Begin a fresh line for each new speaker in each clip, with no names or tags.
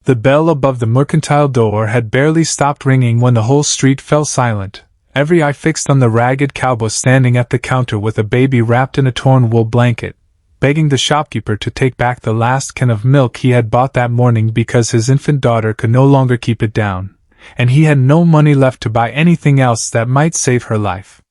The bell above the mercantile door had barely stopped ringing when the whole street fell silent, every eye fixed on the ragged cowboy standing at the counter with a baby wrapped in a torn wool blanket, begging the shopkeeper to take back the last can of milk he had bought that morning because his infant daughter could no longer keep it down, and he had no money left to buy anything else that might save her life.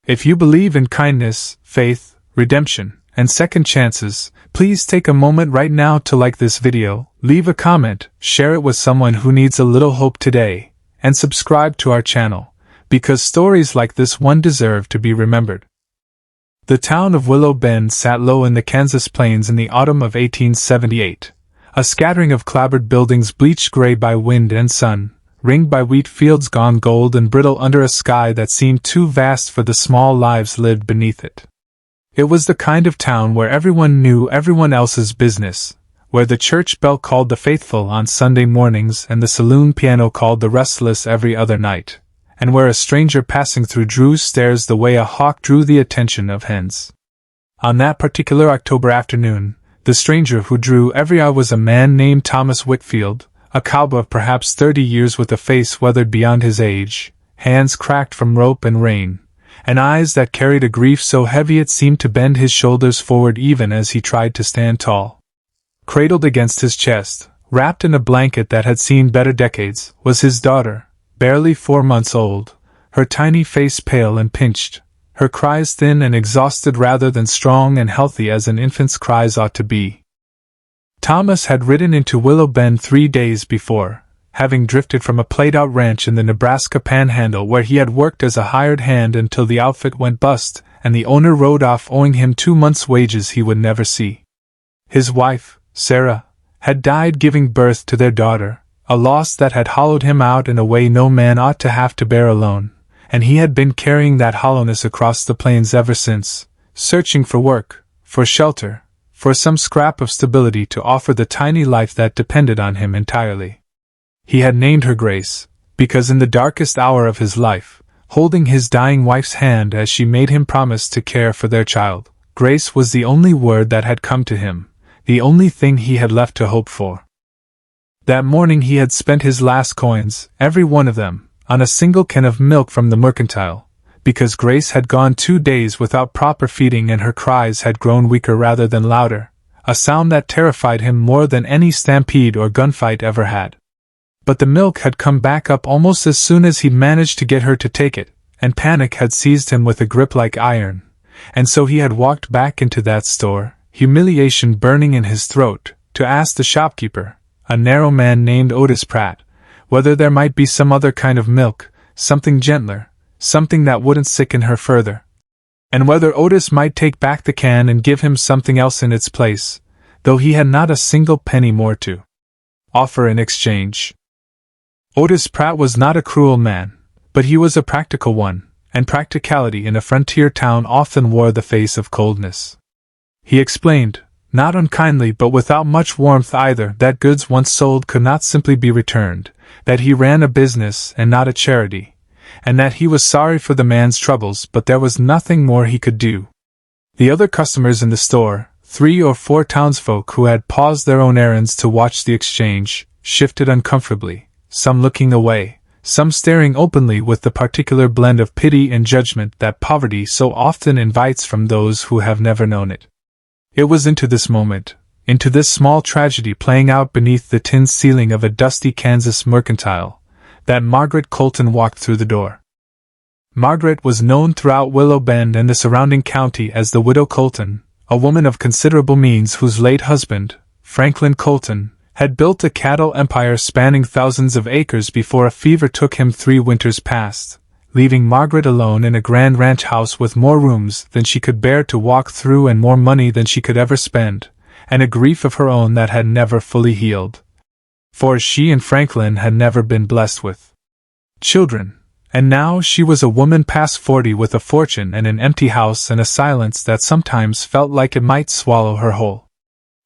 If you believe in kindness, faith, redemption, and second chances, please take a moment right now to like this video, leave a comment, share it with someone who needs a little hope today, and subscribe to our channel, because stories like this one deserve to be remembered. The town of Willow Bend sat low in the Kansas plains in the autumn of 1878, a scattering of clapboard buildings bleached gray by wind and sun, ringed by wheat fields gone gold and brittle under a sky that seemed too vast for the small lives lived beneath it. It was the kind of town where everyone knew everyone else's business, where the church bell called the faithful on Sunday mornings and the saloon piano called the restless every other night, and where a stranger passing through drew stares the way a hawk drew the attention of hens. On that particular October afternoon, the stranger who drew every eye was a man named Thomas Whitfield, a cowboy of perhaps 30 years with a face weathered beyond his age, hands cracked from rope and rain, and eyes that carried a grief so heavy it seemed to bend his shoulders forward even as he tried to stand tall. Cradled against his chest, wrapped in a blanket that had seen better decades, was his daughter, barely 4 months old, her tiny face pale and pinched, her cries thin and exhausted rather than strong and healthy as an infant's cries ought to be. Thomas had ridden into Willow Bend 3 days before, having drifted from a played-out ranch in the Nebraska Panhandle where he had worked as a hired hand until the outfit went bust and the owner rode off owing him 2 months' wages he would never see. His wife, Sarah, had died giving birth to their daughter, a loss that had hollowed him out in a way no man ought to have to bear alone, and he had been carrying that hollowness across the plains ever since, searching for work, for shelter, for some scrap of stability to offer the tiny life that depended on him entirely. He had named her Grace, because in the darkest hour of his life, holding his dying wife's hand as she made him promise to care for their child, Grace was the only word that had come to him, the only thing he had left to hope for. That morning he had spent his last coins, every one of them, on a single can of milk from the mercantile, because Grace had gone 2 days without proper feeding and her cries had grown weaker rather than louder, a sound that terrified him more than any stampede or gunfight ever had. But the milk had come back up almost as soon as he managed to get her to take it, and panic had seized him with a grip like iron, and so he had walked back into that store, humiliation burning in his throat, to ask the shopkeeper, a narrow man named Otis Pratt, whether there might be some other kind of milk, something gentler, something that wouldn't sicken her further, and whether Otis might take back the can and give him something else in its place, though he had not a single penny more to offer in exchange. Otis Pratt was not a cruel man, but he was a practical one, and practicality in a frontier town often wore the face of coldness. He explained, not unkindly but without much warmth either, that goods once sold could not simply be returned, that he ran a business and not a charity, and that he was sorry for the man's troubles but there was nothing more he could do. The other customers in the store, 3 or 4 townsfolk who had paused their own errands to watch the exchange, shifted uncomfortably, some looking away, some staring openly with the particular blend of pity and judgment that poverty so often invites from those who have never known it. It was into this moment, into this small tragedy playing out beneath the tin ceiling of a dusty Kansas mercantile, that Margaret Colton walked through the door. Margaret was known throughout Willow Bend and the surrounding county as the Widow Colton, a woman of considerable means whose late husband, Franklin Colton, had built a cattle empire spanning thousands of acres before a fever took him 3 winters past, leaving Margaret alone in a grand ranch house with more rooms than she could bear to walk through and more money than she could ever spend, and a grief of her own that had never fully healed. For she and Franklin had never been blessed with children, and now she was a woman past 40 with a fortune and an empty house and a silence that sometimes felt like it might swallow her whole.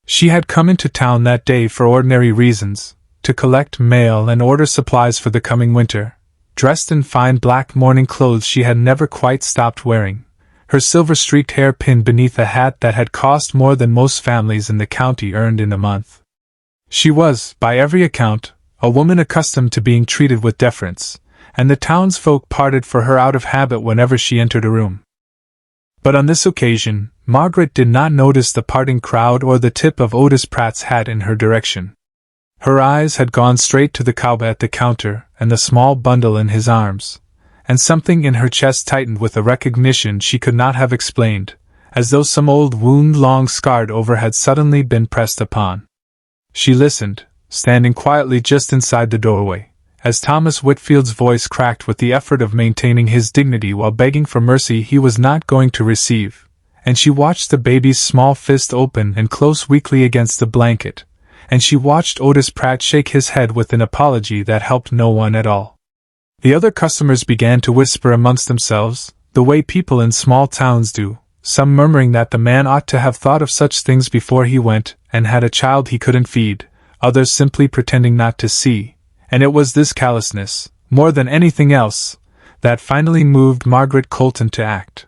She had come into town that day for ordinary reasons, to collect mail and order supplies for the coming winter, dressed in fine black morning clothes she had never quite stopped wearing, her silver-streaked hair pinned beneath a hat that had cost more than most families in the county earned in a month. She was, by every account, a woman accustomed to being treated with deference, and the townsfolk parted for her out of habit whenever she entered a room. But on this occasion, Margaret did not notice the parting crowd or the tip of Otis Pratt's hat in her direction. Her eyes had gone straight to the cowboy at the counter and the small bundle in his arms, and something in her chest tightened with a recognition she could not have explained, as though some old wound long scarred over had suddenly been pressed upon. She listened, standing quietly just inside the doorway, as Thomas Whitfield's voice cracked with the effort of maintaining his dignity while begging for mercy he was not going to receive, and she watched the baby's small fist open and close weakly against the blanket, and she watched Otis Pratt shake his head with an apology that helped no one at all. The other customers began to whisper amongst themselves, the way people in small towns do, some murmuring that the man ought to have thought of such things before he went and had a child he couldn't feed, others simply pretending not to see, and it was this callousness, more than anything else, that finally moved Margaret Colton to act.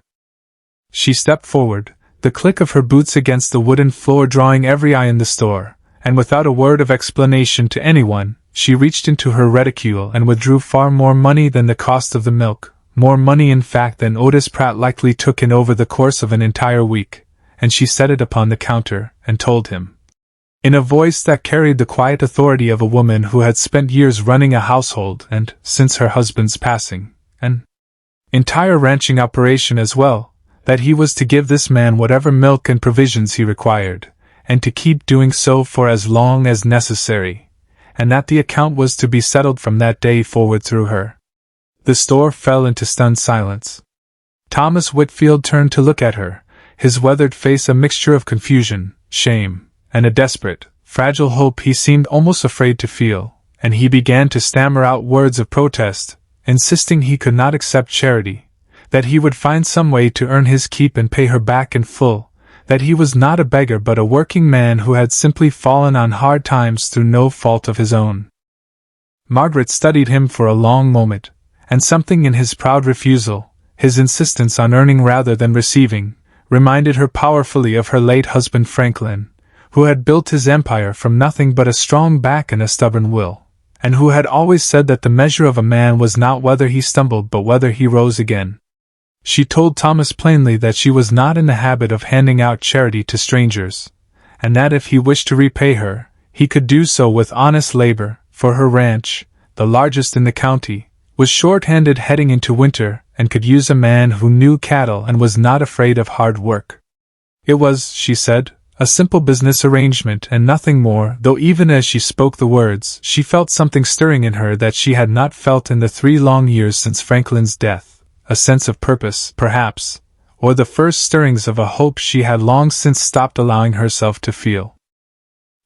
She stepped forward, the click of her boots against the wooden floor drawing every eye in the store, and without a word of explanation to anyone, she reached into her reticule and withdrew far more money than the cost of the milk, more money in fact than Otis Pratt likely took in over the course of an entire week, and she set it upon the counter and told him, in a voice that carried the quiet authority of a woman who had spent years running a household and, since her husband's passing, an entire ranching operation as well, that he was to give this man whatever milk and provisions he required, and to keep doing so for as long as necessary, and that the account was to be settled from that day forward through her. The store fell into stunned silence. Thomas Whitfield turned to look at her, his weathered face a mixture of confusion, shame, and a desperate, fragile hope he seemed almost afraid to feel, and he began to stammer out words of protest, insisting he could not accept charity, that he would find some way to earn his keep and pay her back in full, that he was not a beggar but a working man who had simply fallen on hard times through no fault of his own. Margaret studied him for a long moment, and something in his proud refusal, his insistence on earning rather than receiving, reminded her powerfully of her late husband Franklin, who had built his empire from nothing but a strong back and a stubborn will, and who had always said that the measure of a man was not whether he stumbled but whether he rose again. She told Thomas plainly that she was not in the habit of handing out charity to strangers, and that if he wished to repay her, he could do so with honest labor, for her ranch, the largest in the county, was short-handed heading into winter and could use a man who knew cattle and was not afraid of hard work. It was, she said, a simple business arrangement and nothing more, though even as she spoke the words, she felt something stirring in her that she had not felt in the 3 long years since Franklin's death, a sense of purpose, perhaps, or the first stirrings of a hope she had long since stopped allowing herself to feel.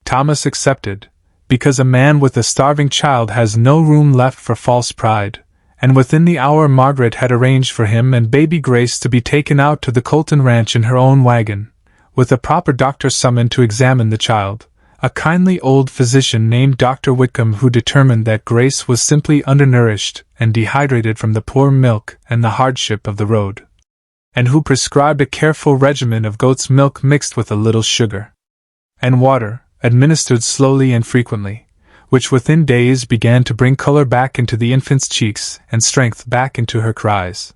Thomas accepted, because a man with a starving child has no room left for false pride, and within the hour Margaret had arranged for him and baby Grace to be taken out to the Colton ranch in her own wagon, with a proper doctor summoned to examine the child, a kindly old physician named Dr. Whitcomb who determined that Grace was simply undernourished and dehydrated from the poor milk and the hardship of the road, and who prescribed a careful regimen of goat's milk mixed with a little sugar and water, administered slowly and frequently, which within days began to bring color back into the infant's cheeks and strength back into her cries.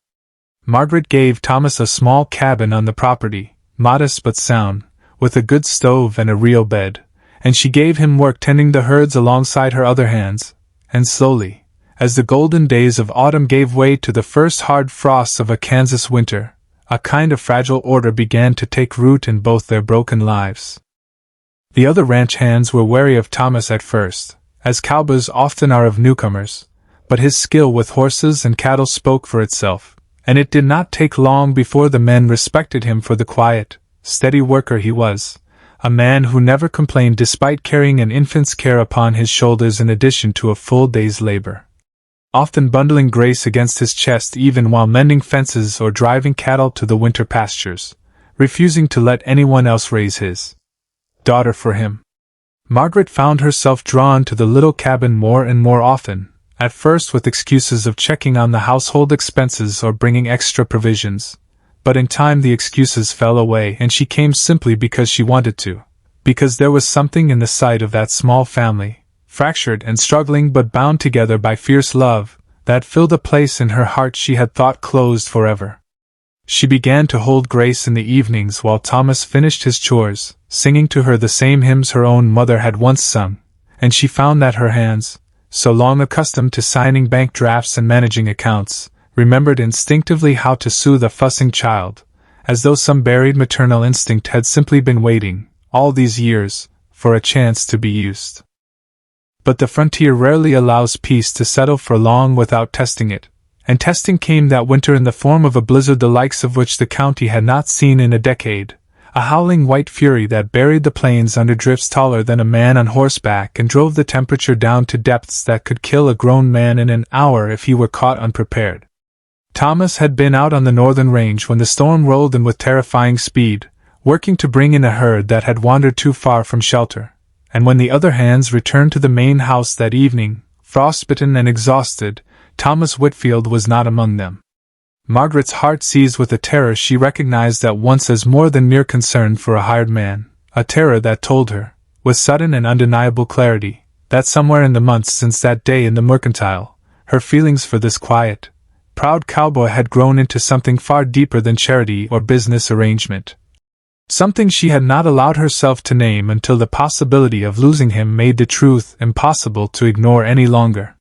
Margaret gave Thomas a small cabin on the property, modest but sound, with a good stove and a real bed, and she gave him work tending the herds alongside her other hands, and slowly, as the golden days of autumn gave way to the first hard frosts of a Kansas winter, a kind of fragile order began to take root in both their broken lives. The other ranch hands were wary of Thomas at first, as cowboys often are of newcomers, but his skill with horses and cattle spoke for itself, and it did not take long before the men respected him for the quiet, steady worker he was, a man who never complained despite carrying an infant's care upon his shoulders in addition to a full day's labor, often bundling Grace against his chest even while mending fences or driving cattle to the winter pastures, refusing to let anyone else raise his daughter for him. Margaret found herself drawn to the little cabin more and more often, at first with excuses of checking on the household expenses or bringing extra provisions, but in time the excuses fell away and she came simply because she wanted to, because there was something in the sight of that small family, fractured and struggling but bound together by fierce love, that filled a place in her heart she had thought closed forever. She began to hold Grace in the evenings while Thomas finished his chores, singing to her the same hymns her own mother had once sung, and she found that her hands, so long accustomed to signing bank drafts and managing accounts, remembered instinctively how to soothe a fussing child, as though some buried maternal instinct had simply been waiting, all these years, for a chance to be used. But the frontier rarely allows peace to settle for long without testing it, and testing came that winter in the form of a blizzard the likes of which the county had not seen in a decade, a howling white fury that buried the plains under drifts taller than a man on horseback and drove the temperature down to depths that could kill a grown man in an hour if he were caught unprepared. Thomas had been out on the northern range when the storm rolled in with terrifying speed, working to bring in a herd that had wandered too far from shelter, and when the other hands returned to the main house that evening, frostbitten and exhausted, Thomas Whitfield was not among them. Margaret's heart seized with a terror she recognized at once as more than mere concern for a hired man, a terror that told her, with sudden and undeniable clarity, that somewhere in the months since that day in the mercantile, her feelings for this quiet, proud cowboy had grown into something far deeper than charity or business arrangement. Something she had not allowed herself to name until the possibility of losing him made the truth impossible to ignore any longer.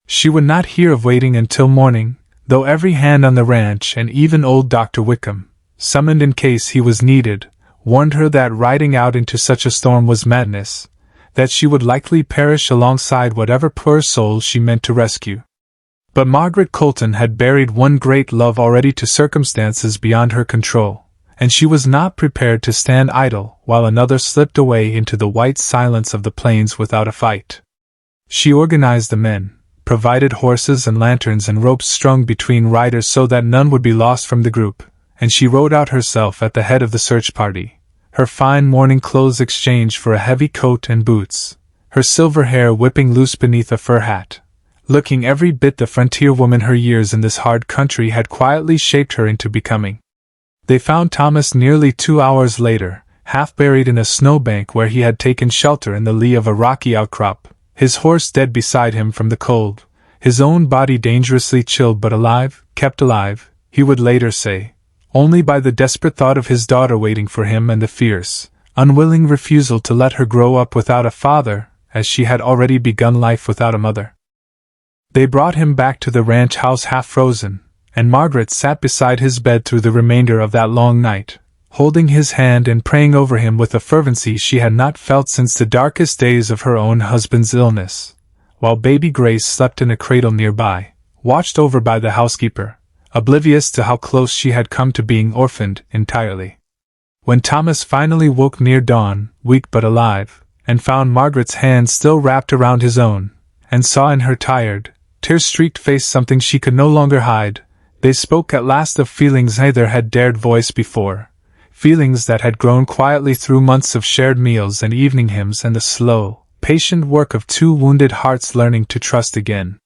She would not hear of waiting until morning, though every hand on the ranch and even old Dr. Wickham, summoned in case he was needed, warned her that riding out into such a storm was madness, that she would likely perish alongside whatever poor soul she meant to rescue. But Margaret Colton had buried one great love already to circumstances beyond her control, and she was not prepared to stand idle while another slipped away into the white silence of the plains without a fight. She organized the men, provided horses and lanterns and ropes strung between riders so that none would be lost from the group, and she rode out herself at the head of the search party, her fine morning clothes exchanged for a heavy coat and boots, her silver hair whipping loose beneath a fur hat, looking every bit the frontier woman her years in this hard country had quietly shaped her into becoming. They found Thomas nearly 2 hours later, half buried in a snowbank where he had taken shelter in the lee of a rocky outcrop, his horse dead beside him from the cold, his own body dangerously chilled but alive, kept alive, he would later say, only by the desperate thought of his daughter waiting for him and the fierce, unwilling refusal to let her grow up without a father, as she had already begun life without a mother. They brought him back to the ranch house half frozen, and Margaret sat beside his bed through the remainder of that long night, holding his hand and praying over him with a fervency she had not felt since the darkest days of her own husband's illness, while baby Grace slept in a cradle nearby, watched over by the housekeeper, oblivious to how close she had come to being orphaned entirely. When Thomas finally woke near dawn, weak but alive, and found Margaret's hand still wrapped around his own, and saw in her tired, tear-streaked face something she could no longer hide, they spoke at last of feelings neither had dared voice before, feelings that had grown quietly through months of shared meals and evening hymns and the slow, patient work of two wounded hearts learning to trust again.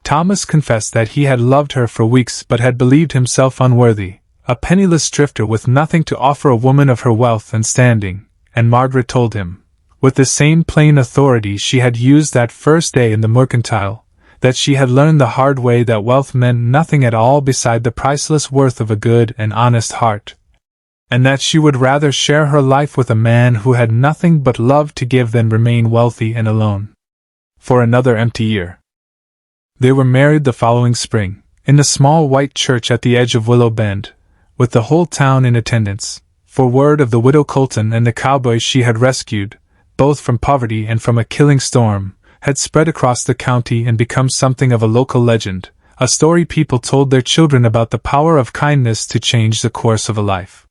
Thomas confessed that he had loved her for weeks but had believed himself unworthy, a penniless drifter with nothing to offer a woman of her wealth and standing, and Margaret told him, with the same plain authority she had used that first day in the mercantile, that she had learned the hard way that wealth meant nothing at all beside the priceless worth of a good and honest heart, and that she would rather share her life with a man who had nothing but love to give than remain wealthy and alone for another empty year. They were married the following spring, in the small white church at the edge of Willow Bend, with the whole town in attendance, for word of the widow Colton and the cowboy she had rescued, both from poverty and from a killing storm, had spread across the county and become something of a local legend, a story people told their children about the power of kindness to change the course of a life.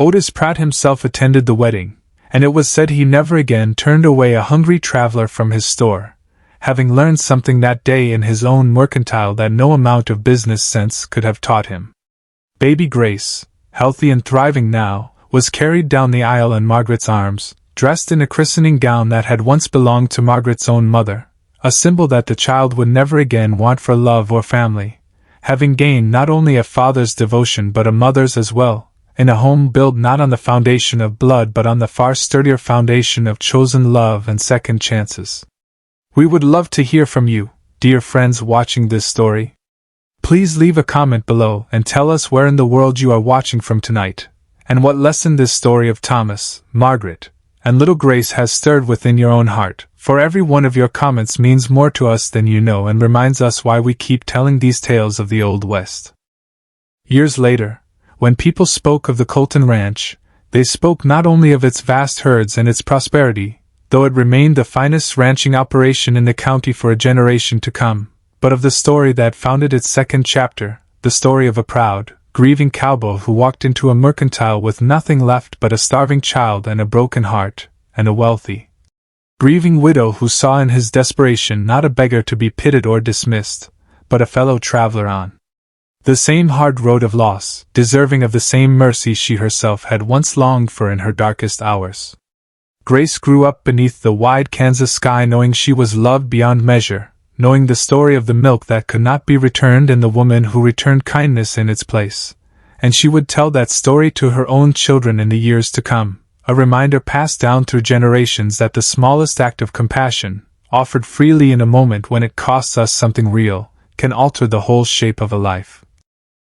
Otis Pratt himself attended the wedding, and it was said he never again turned away a hungry traveler from his store, having learned something that day in his own mercantile that no amount of business sense could have taught him. Baby Grace, healthy and thriving now, was carried down the aisle in Margaret's arms, dressed in a christening gown that had once belonged to Margaret's own mother, a symbol that the child would never again want for love or family, having gained not only a father's devotion but a mother's as well, in a home built not on the foundation of blood but on the far sturdier foundation of chosen love and second chances. We would love to hear from you, dear friends watching this story. Please leave a comment below and tell us where in the world you are watching from tonight, and what lesson this story of Thomas, Margaret, and little Grace has stirred within your own heart, for every one of your comments means more to us than you know and reminds us why we keep telling these tales of the Old West. Years later, when people spoke of the Colton Ranch, they spoke not only of its vast herds and its prosperity, though it remained the finest ranching operation in the county for a generation to come, but of the story that founded its second chapter, the story of a proud, grieving cowboy who walked into a mercantile with nothing left but a starving child and a broken heart, and a wealthy, grieving widow who saw in his desperation not a beggar to be pitied or dismissed, but a fellow traveler on the same hard road of loss, deserving of the same mercy she herself had once longed for in her darkest hours. Grace grew up beneath the wide Kansas sky knowing she was loved beyond measure, knowing the story of the milk that could not be returned and the woman who returned kindness in its place, and she would tell that story to her own children in the years to come, a reminder passed down through generations that the smallest act of compassion, offered freely in a moment when it costs us something real, can alter the whole shape of a life,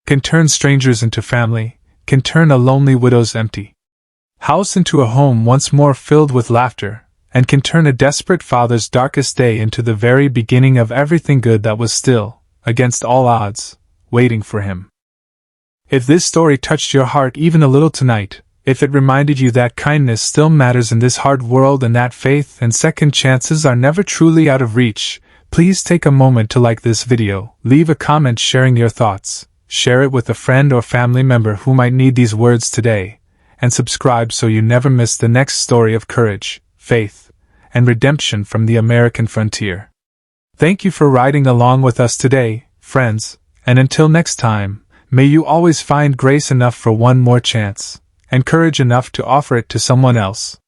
can turn strangers into family, can turn a lonely widow's empty house into a home once more filled with laughter, and can turn a desperate father's darkest day into the very beginning of everything good that was still, against all odds, waiting for him. If this story touched your heart even a little tonight, if it reminded you that kindness still matters in this hard world and that faith and second chances are never truly out of reach, please take a moment to like this video, leave a comment sharing your thoughts, share it with a friend or family member who might need these words today, and subscribe so you never miss the next story of courage, faith, and redemption from the American frontier. Thank you for riding along with us today, friends, and until next time, may you always find grace enough for one more chance, and courage enough to offer it to someone else.